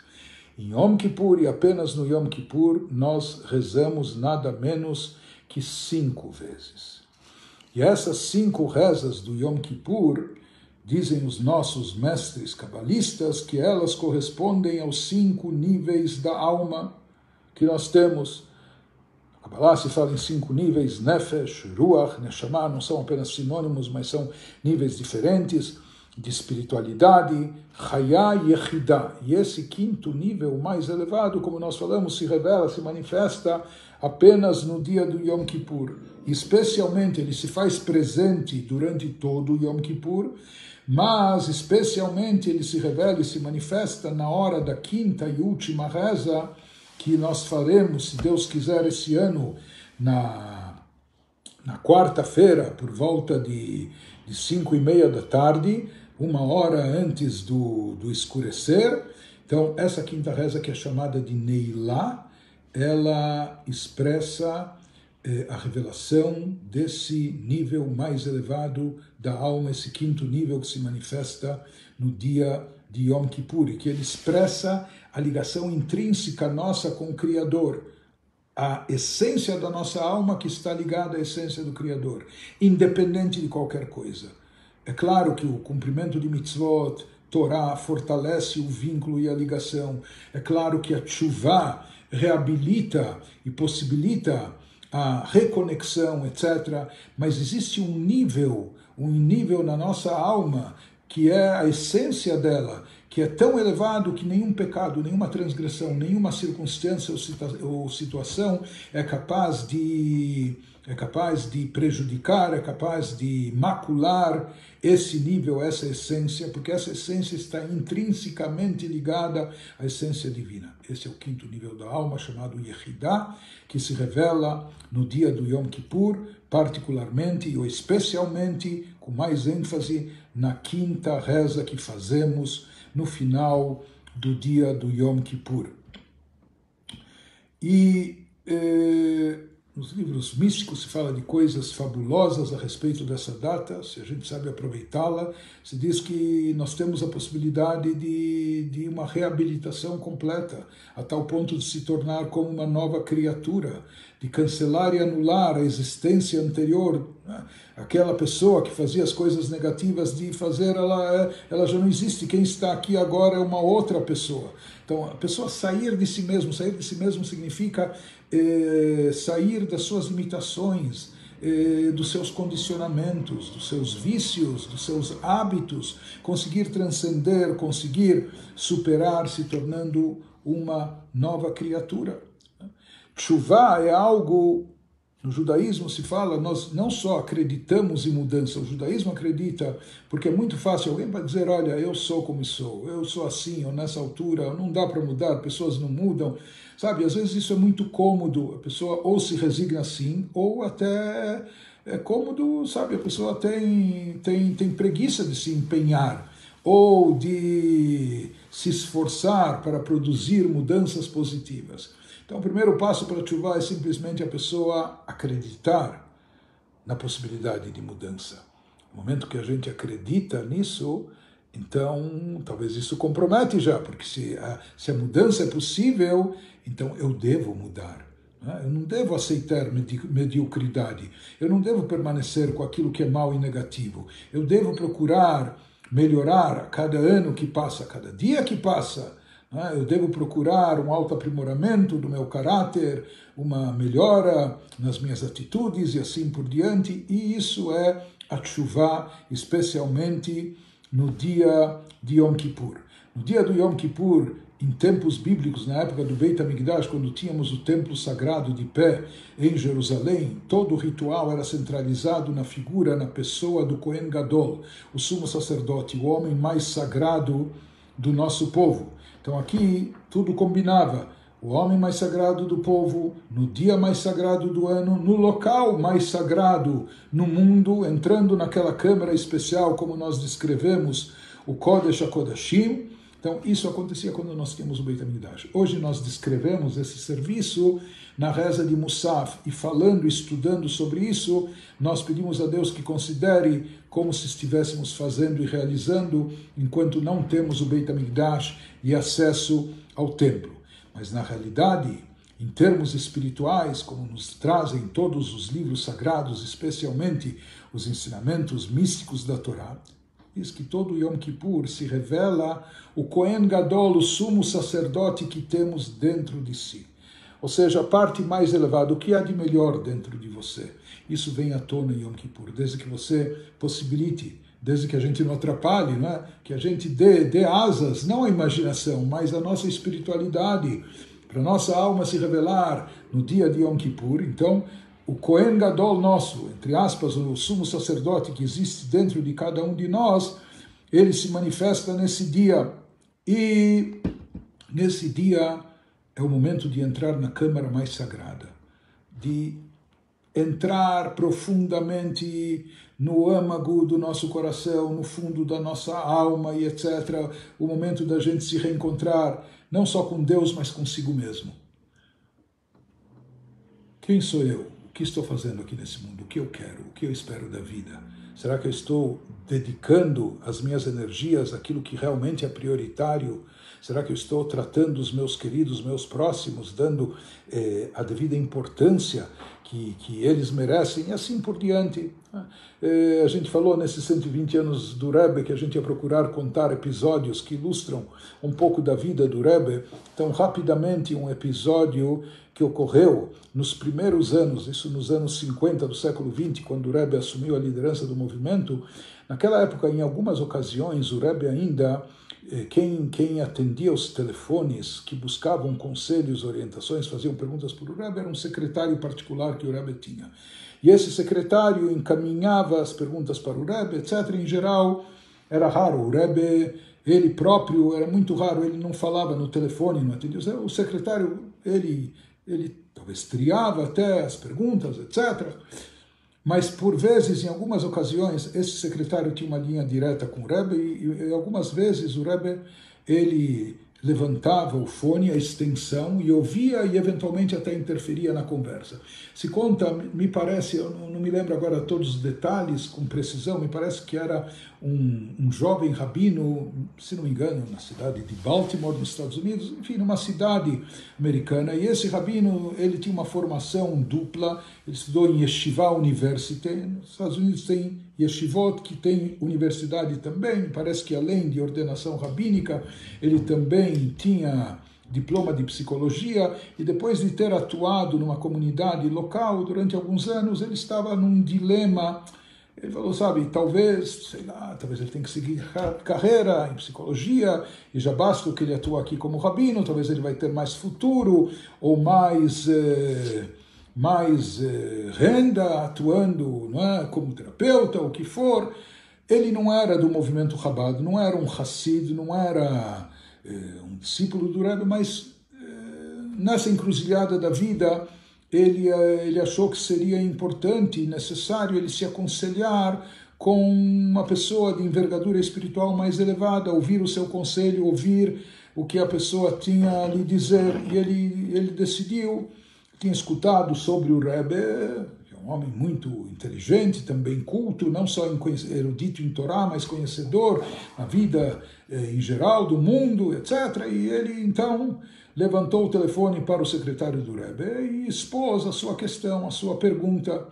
Em Yom Kippur e apenas no Yom Kippur, nós rezamos nada menos que 5 vezes. E essas 5 rezas do Yom Kippur, dizem os nossos mestres cabalistas, que elas correspondem aos 5 níveis da alma que nós temos. A Kabbalah se fala em 5 níveis, Nefesh, Ruach, Neshama, não são apenas sinônimos, mas são níveis diferentes de espiritualidade, Chaya e Yechidah. E esse 5º nível, mais elevado, como nós falamos, se revela, se manifesta apenas no dia do Yom Kippur. Especialmente, ele se faz presente durante todo o Yom Kippur, mas especialmente ele se revela e se manifesta na hora da 5ª e última reza, que nós faremos, se Deus quiser, esse ano, na quarta-feira, por volta de 5:30 da tarde, 1 hora antes do escurecer. Então, essa 5ª reza, que é chamada de Neilá, ela expressa a revelação desse nível mais elevado da alma, esse 5º nível que se manifesta no dia de Yom Kippur, e que ele expressa a ligação intrínseca nossa com o Criador, a essência da nossa alma que está ligada à essência do Criador, independente de qualquer coisa. É claro que o cumprimento de mitzvot Torá fortalece o vínculo e a ligação. É claro que a tshuvá reabilita e possibilita a reconexão, etc. Mas existe um nível na nossa alma, que é a essência dela, que é tão elevado que nenhum pecado, nenhuma transgressão, nenhuma circunstância ou situação é capaz de prejudicar, é capaz de macular esse nível, essa essência, porque essa essência está intrinsecamente ligada à essência divina. Esse é o quinto nível da alma, chamado Yehidah, que se revela no dia do Yom Kippur, particularmente ou especialmente, com mais ênfase, na quinta reza que fazemos no final do dia do Yom Kippur. E nos livros místicos se fala de coisas fabulosas a respeito dessa data, se a gente sabe aproveitá-la. Se diz que nós temos a possibilidade de uma reabilitação completa, a tal ponto de se tornar como uma nova criatura, de cancelar e anular a existência anterior, né? Aquela pessoa que fazia as coisas negativas, de fazer, ela já não existe. Quem está aqui agora é uma outra pessoa. Então, a pessoa sair de si mesmo significa sair das suas limitações, dos seus condicionamentos, dos seus vícios, dos seus hábitos, conseguir transcender, conseguir superar, se tornando uma nova criatura. Tshuvá é algo, no judaísmo se fala, nós não só acreditamos em mudança, o judaísmo acredita, porque é muito fácil alguém para dizer, olha, eu sou como sou, eu sou assim, ou nessa altura, não dá para mudar, pessoas não mudam, sabe? Às vezes isso é muito cômodo, a pessoa ou se resigna assim, ou até é cômodo, sabe? A pessoa tem preguiça de se empenhar, ou de se esforçar para produzir mudanças positivas. Então, o primeiro passo para a tshuvá é simplesmente a pessoa acreditar na possibilidade de mudança. No momento que a gente acredita nisso, então talvez isso compromete já, porque se a mudança é possível, então eu devo mudar. Né? Eu não devo aceitar mediocridade. Eu não devo permanecer com aquilo que é mau e negativo. Eu devo procurar melhorar a cada ano que passa, a cada dia que passa. Eu devo procurar um autoaprimoramento do meu caráter, uma melhora nas minhas atitudes e assim por diante. E isso é a tshuvá, especialmente no dia de Yom Kippur. No dia do Yom Kippur, em tempos bíblicos, na época do Beit HaMikdash, quando tínhamos o templo sagrado de pé em Jerusalém, todo o ritual era centralizado na figura, na pessoa do Kohen Gadol, o sumo sacerdote, o homem mais sagrado do nosso povo. Então aqui tudo combinava, o homem mais sagrado do povo, no dia mais sagrado do ano, no local mais sagrado no mundo, entrando naquela câmara especial, como nós descrevemos, o Kodesh HaKodashim. Então isso acontecia quando nós tínhamos o Beit HaMikdash. Hoje nós descrevemos esse serviço na reza de Musaf, e falando, estudando sobre isso, nós pedimos a Deus que considere como se estivéssemos fazendo e realizando, enquanto não temos o Beit HaMikdash e acesso ao templo. Mas na realidade, em termos espirituais, como nos trazem todos os livros sagrados, especialmente os ensinamentos místicos da Torá, diz que todo Yom Kippur se revela o Kohen Gadol, o sumo sacerdote que temos dentro de si. Ou seja, a parte mais elevada, o que há de melhor dentro de você. Isso vem à tona em Yom Kippur, desde que você possibilite, desde que a gente não atrapalhe, né? Que a gente dê asas, não à imaginação, mas à nossa espiritualidade, para a nossa alma se revelar no dia de Yom Kippur. Então, o Kohen Gadol nosso, entre aspas, o sumo sacerdote que existe dentro de cada um de nós, ele se manifesta nesse dia. E nesse dia é o momento de entrar na câmara mais sagrada, de entrar profundamente no âmago do nosso coração, no fundo da nossa alma e etc. O momento da gente se reencontrar, não só com Deus, mas consigo mesmo. Quem sou eu? O que estou fazendo aqui nesse mundo? O que eu quero? O que eu espero da vida? Será que eu estou dedicando as minhas energias àquilo que realmente é prioritário? Será que eu estou tratando os meus queridos, meus próximos, dando a devida importância que eles merecem, e assim por diante. A gente falou nesses 120 anos do Rebbe que a gente ia procurar contar episódios que ilustram um pouco da vida do Rebbe. Então, rapidamente, um episódio que ocorreu nos primeiros anos, isso nos anos 50 do século XX, quando o Rebbe assumiu a liderança do movimento. Naquela época, em algumas ocasiões, o Rebbe ainda, quem atendia os telefones, que buscavam conselhos, orientações, faziam perguntas para o Rebbe, era um secretário particular que o Rebbe tinha. E esse secretário encaminhava as perguntas para o Rebbe, etc. Em geral, era raro. O Rebbe, ele próprio, era muito raro, ele não falava no telefone, não atendia. O secretário, ele talvez triava até as perguntas, etc. Mas, por vezes, em algumas ocasiões, esse secretário tinha uma linha direta com o Rebbe e algumas vezes o Rebbe, ele levantava o fone, a extensão, e ouvia e eventualmente até interferia na conversa. Se conta, me parece, eu não me lembro agora todos os detalhes com precisão, me parece que era um jovem rabino, se não me engano, na cidade de Baltimore, nos Estados Unidos, enfim, numa cidade americana, e esse rabino, ele tinha uma formação dupla, ele estudou em Yeshiva University, nos Estados Unidos tem Yeshivot, que tem universidade também, me parece que além de ordenação rabínica, ele também tinha diploma de psicologia, e depois de ter atuado numa comunidade local durante alguns anos, ele estava num dilema. Ele falou, sabe, talvez ele tenha que seguir carreira em psicologia, e já basta que ele atua aqui como rabino, talvez ele vai ter mais futuro, ou mais renda atuando, não é, como terapeuta, o que for. Ele não era do movimento Chabad, não era um Hassid, não era um discípulo do Rebbe, mas nessa encruzilhada da vida, ele achou que seria importante e necessário ele se aconselhar com uma pessoa de envergadura espiritual mais elevada, ouvir o seu conselho, ouvir o que a pessoa tinha a lhe dizer, e ele decidiu, tinha escutado sobre o Rebbe, que é um homem muito inteligente, também culto, não só erudito em Torá, mas conhecedor na vida em geral do mundo, etc. E ele, então, levantou o telefone para o secretário do Rebbe e expôs a sua questão, a sua pergunta.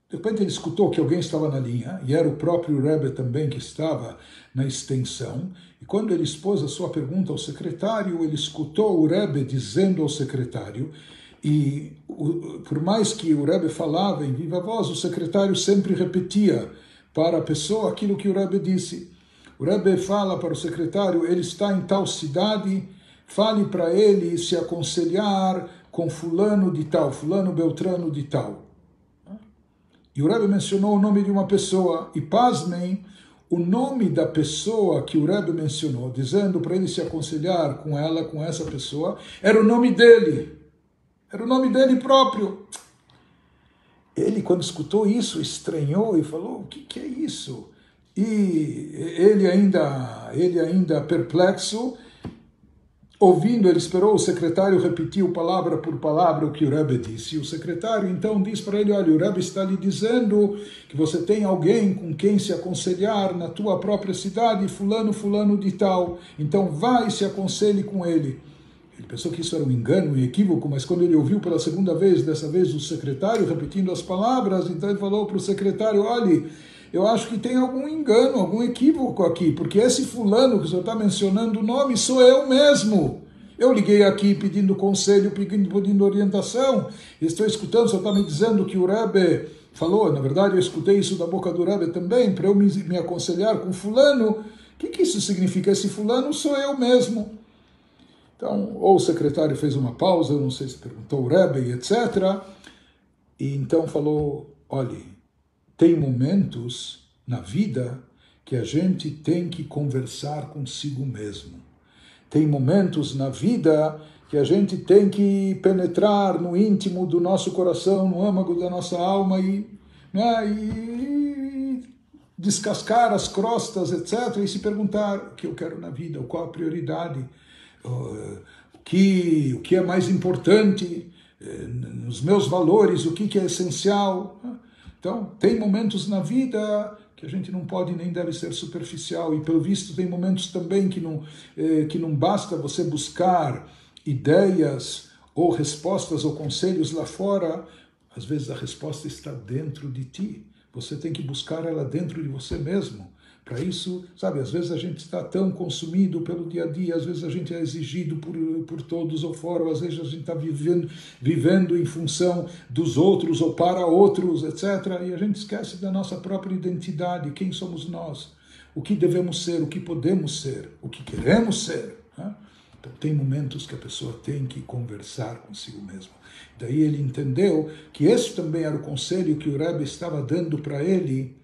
De repente ele escutou que alguém estava na linha, e era o próprio Rebbe também que estava na extensão, e quando ele expôs a sua pergunta ao secretário, ele escutou o Rebbe dizendo ao secretário, e por mais que o Rebbe falava em viva voz, o secretário sempre repetia para a pessoa aquilo que o Rebbe disse. O Rebbe fala para o secretário, ele está em tal cidade, fale para ele se aconselhar com fulano de tal, fulano Beltrano de tal. E o Rebbe mencionou o nome de uma pessoa, e pasmem, o nome da pessoa que o Rebbe mencionou, dizendo para ele se aconselhar com ela, com essa pessoa, era o nome dele. Era o nome dele próprio. Ele, quando escutou isso, estranhou e falou, o que é isso? E ele ainda perplexo, ouvindo, ele esperou o secretário repetir palavra por palavra o que o Rebbe disse. E o secretário então diz para ele, olha, o Rebbe está lhe dizendo que você tem alguém com quem se aconselhar na tua própria cidade, fulano de tal. Então vai e se aconselhe com ele. Ele pensou que isso era um engano, um equívoco, mas quando ele ouviu pela segunda vez, dessa vez o secretário repetindo as palavras, então ele falou para o secretário, olha, eu acho que tem algum engano, algum equívoco aqui, porque esse fulano que o senhor está mencionando o nome sou eu mesmo. Eu liguei aqui pedindo conselho, pedindo orientação, estou escutando, o senhor está me dizendo que o Rebbe falou, na verdade eu escutei isso da boca do Rebbe também, para eu me aconselhar com fulano. O que isso significa? Esse fulano sou eu mesmo. Então, ou o secretário fez uma pausa, não sei se perguntou o Rebbe, etc. E então falou, olha, tem momentos na vida que a gente tem que conversar consigo mesmo. Tem momentos na vida que a gente tem que penetrar no íntimo do nosso coração, no âmago da nossa alma e descascar as crostas, etc. E se perguntar o que eu quero na vida, qual a prioridade, o que é mais importante nos meus valores, o que é essencial. Então, tem momentos na vida que a gente não pode nem deve ser superficial, e pelo visto tem momentos também que não basta você buscar ideias ou respostas ou conselhos lá fora, às vezes a resposta está dentro de ti. Você tem que buscar ela dentro de você mesmo. Para isso, sabe, às vezes a gente está tão consumido pelo dia a dia, às vezes a gente é exigido por todos ou fora, ou às vezes a gente está vivendo em função dos outros ou para outros, etc. E a gente esquece da nossa própria identidade, quem somos nós, o que devemos ser, o que podemos ser, o que queremos ser. Né? Então tem momentos que a pessoa tem que conversar consigo mesmo. Daí ele entendeu que esse também era o conselho que o Rebbe estava dando para ele.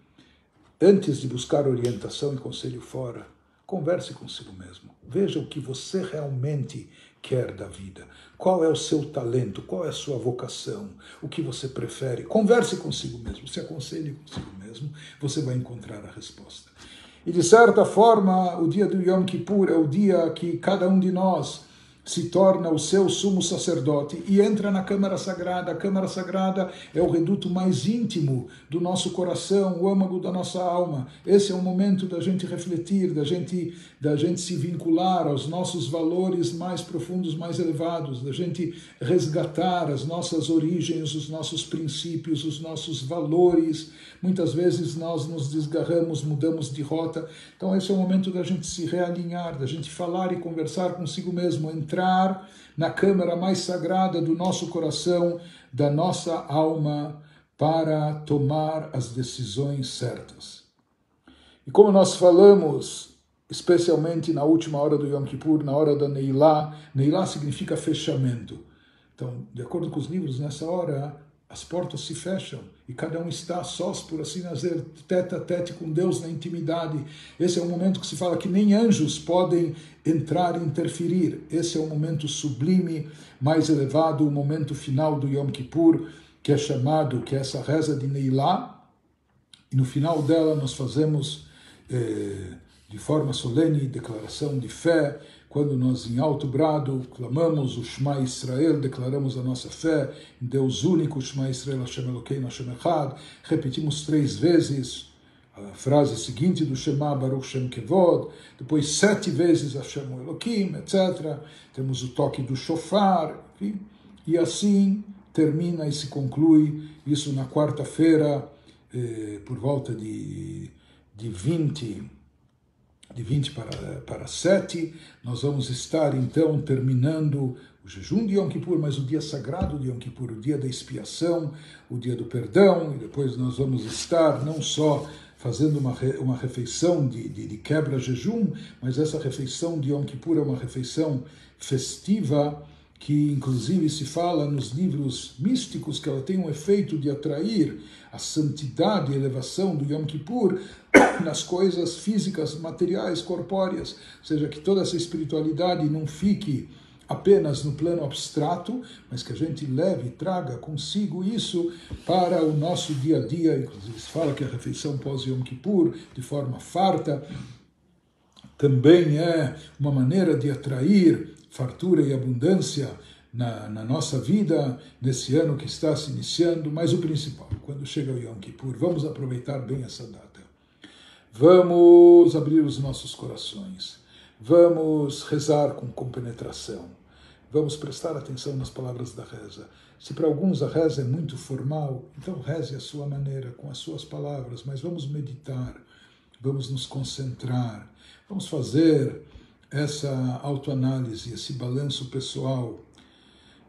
Antes de buscar orientação e conselho fora, converse consigo mesmo. Veja o que você realmente quer da vida. Qual é o seu talento? Qual é a sua vocação? O que você prefere? Converse consigo mesmo. Se aconselhe consigo mesmo, você vai encontrar a resposta. E de certa forma, o dia do Yom Kippur é o dia que cada um de nós se torna o seu sumo sacerdote e entra na Câmara Sagrada. A Câmara Sagrada é o reduto mais íntimo do nosso coração, o âmago da nossa alma. Esse é o momento da gente refletir, da gente se vincular aos nossos valores mais profundos, mais elevados, da gente resgatar as nossas origens, os nossos princípios, os nossos valores. Muitas vezes nós nos desgarramos, mudamos de rota. Então esse é o momento da gente se realinhar, da gente falar e conversar consigo mesmo, entrar na câmara mais sagrada do nosso coração, da nossa alma, para tomar as decisões certas. E como nós falamos, especialmente na última hora do Yom Kippur, na hora da Neilá, Neilá significa fechamento. Então, de acordo com os livros, nessa hora as portas se fecham e cada um está sós, por assim dizer, tete a tete com Deus na intimidade. Esse é um momento que se fala que nem anjos podem entrar e interferir. Esse é o momento sublime, mais elevado, o momento final do Yom Kippur, que é chamado, que é essa reza de Neilá. E no final dela nós fazemos de forma solene declaração de fé, quando nós em alto brado clamamos o Shema Israel, declaramos a nossa fé em Deus único, Shema Israel Hashem Elokeinu Hashem Echad, repetimos 3 vezes a frase seguinte do Shema Baruch Shem Kevod, depois 7 vezes Hashem Elokim, etc. Temos o toque do shofar, enfim, e assim termina e se conclui isso na quarta-feira, por volta de 20 para 7, nós vamos estar então terminando o jejum de Yom Kippur, mas o dia sagrado de Yom Kippur, o dia da expiação, o dia do perdão, e depois nós vamos estar não só fazendo uma refeição de quebra-jejum, mas essa refeição de Yom Kippur é uma refeição festiva, que inclusive se fala nos livros místicos que ela tem um efeito de atrair a santidade e elevação do Yom Kippur nas coisas físicas, materiais, corpóreas, ou seja, que toda essa espiritualidade não fique apenas no plano abstrato, mas que a gente leve e traga consigo isso para o nosso dia a dia. Inclusive se fala que a refeição pós-Yom Kippur, de forma farta, também é uma maneira de atrair fartura e abundância na nossa vida, nesse ano que está se iniciando, mas o principal, quando chega o Yom Kippur, vamos aproveitar bem essa data. Vamos abrir os nossos corações, vamos rezar com compenetração, vamos prestar atenção nas palavras da reza. Se para alguns a reza é muito formal, então reze à sua maneira, com as suas palavras, mas vamos meditar, vamos nos concentrar, vamos fazer essa autoanálise, esse balanço pessoal.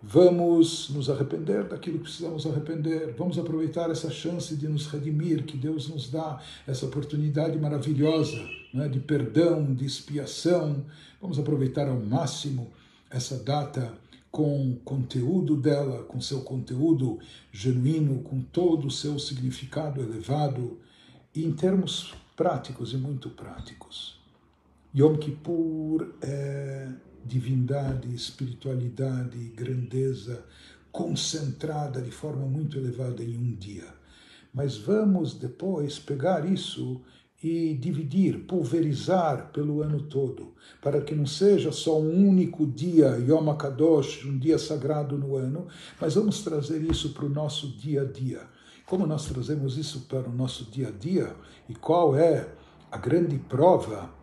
Vamos nos arrepender daquilo que precisamos arrepender. Vamos aproveitar essa chance de nos redimir, que Deus nos dá, essa oportunidade maravilhosa, né, de perdão, de expiação. Vamos aproveitar ao máximo essa data com o conteúdo dela, com seu conteúdo genuíno, com todo o seu significado elevado, e em termos práticos e muito práticos. Yom Kippur é divindade, espiritualidade, grandeza concentrada de forma muito elevada em um dia. Mas vamos depois pegar isso e dividir, pulverizar pelo ano todo, para que não seja só um único dia, Yom HaKadosh, um dia sagrado no ano, mas vamos trazer isso para o nosso dia a dia. Como nós trazemos isso para o nosso dia a dia e qual é a grande prova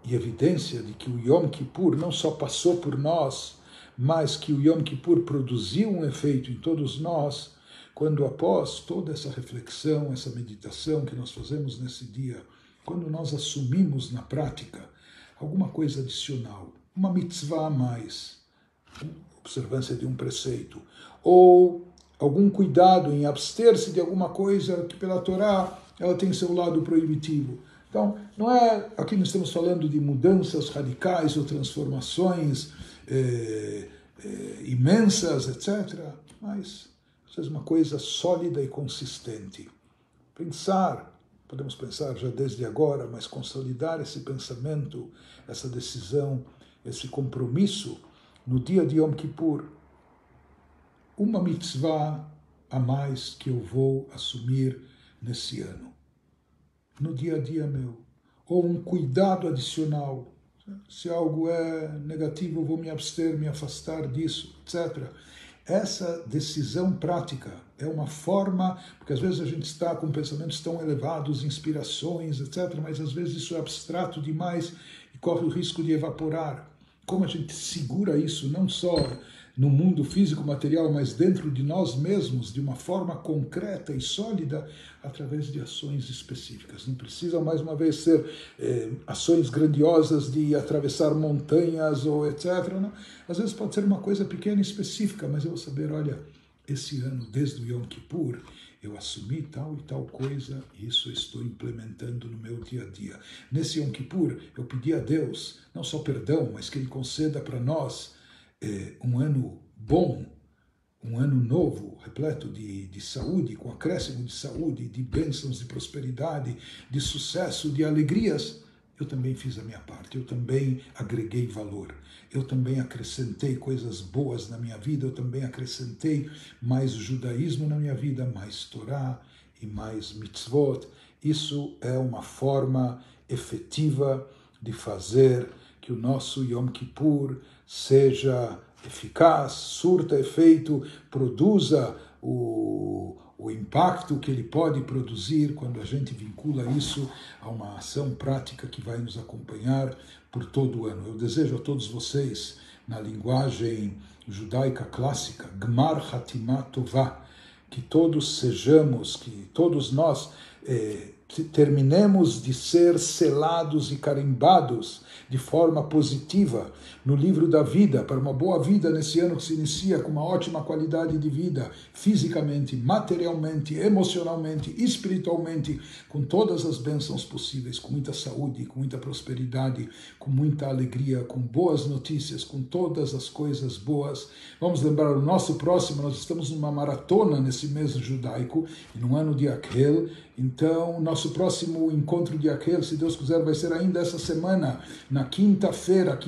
e evidência de que o Yom Kippur não só passou por nós, mas que o Yom Kippur produziu um efeito em todos nós, quando após toda essa reflexão, essa meditação que nós fazemos nesse dia, quando nós assumimos na prática alguma coisa adicional, uma mitzvah a mais, observância de um preceito, ou algum cuidado em abster-se de alguma coisa que pela Torá ela tem seu lado proibitivo. Então, não é, aqui nós estamos falando de mudanças radicais ou transformações imensas, etc., mas é uma coisa sólida e consistente. Podemos pensar já desde agora, mas consolidar esse pensamento, essa decisão, esse compromisso no dia de Yom Kippur, uma mitzvah a mais que eu vou assumir nesse ano, no dia a dia meu, ou um cuidado adicional. Se algo é negativo, eu vou me abster, me afastar disso, etc. Essa decisão prática é uma forma, porque às vezes a gente está com pensamentos tão elevados, inspirações, etc., mas às vezes isso é abstrato demais e corre o risco de evaporar. Como a gente segura isso, não só no mundo físico material, mas dentro de nós mesmos, de uma forma concreta e sólida, através de ações específicas. Não precisam, mais uma vez, ser ações grandiosas de atravessar montanhas ou etc. Não? Às vezes pode ser uma coisa pequena e específica, mas eu vou saber, olha, esse ano, desde o Yom Kippur, eu assumi tal e tal coisa, e isso eu estou implementando no meu dia a dia. Nesse Yom Kippur, eu pedi a Deus, não só perdão, mas que Ele conceda para nós um ano bom, um ano novo, repleto de saúde, com acréscimo de saúde, de bênçãos, de prosperidade, de sucesso, de alegrias. Eu também fiz a minha parte, eu também agreguei valor, eu também acrescentei coisas boas na minha vida, eu também acrescentei mais judaísmo na minha vida, mais Torá e mais mitzvot. Isso é uma forma efetiva de fazer que o nosso Yom Kippur seja eficaz, surta efeito, produza o impacto que ele pode produzir quando a gente vincula isso a uma ação prática que vai nos acompanhar por todo o ano. Eu desejo a todos vocês, na linguagem judaica clássica, Gmar Hatimah Tovah, que todos sejamos, que todos nós terminemos de ser selados e carimbados de forma positiva no livro da vida, para uma boa vida nesse ano que se inicia com uma ótima qualidade de vida, fisicamente, materialmente, emocionalmente, espiritualmente, com todas as bênçãos possíveis, com muita saúde, com muita prosperidade, com muita alegria, com boas notícias, com todas as coisas boas. Vamos lembrar o nosso próximo, nós estamos numa maratona nesse mês judaico, num ano de Akhel. Então, nosso próximo encontro de Akhel, se Deus quiser, vai ser ainda essa semana, na quinta-feira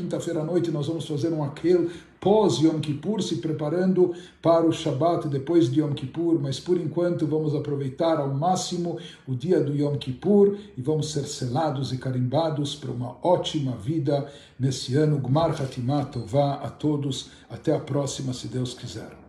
à noite, nós vamos fazer um Akhel pós Yom Kippur, se preparando para o Shabbat depois de Yom Kippur, mas por enquanto vamos aproveitar ao máximo o dia do Yom Kippur e vamos ser selados e carimbados para uma ótima vida nesse ano. Gmar Hatimah Tovah a todos, até a próxima, se Deus quiser.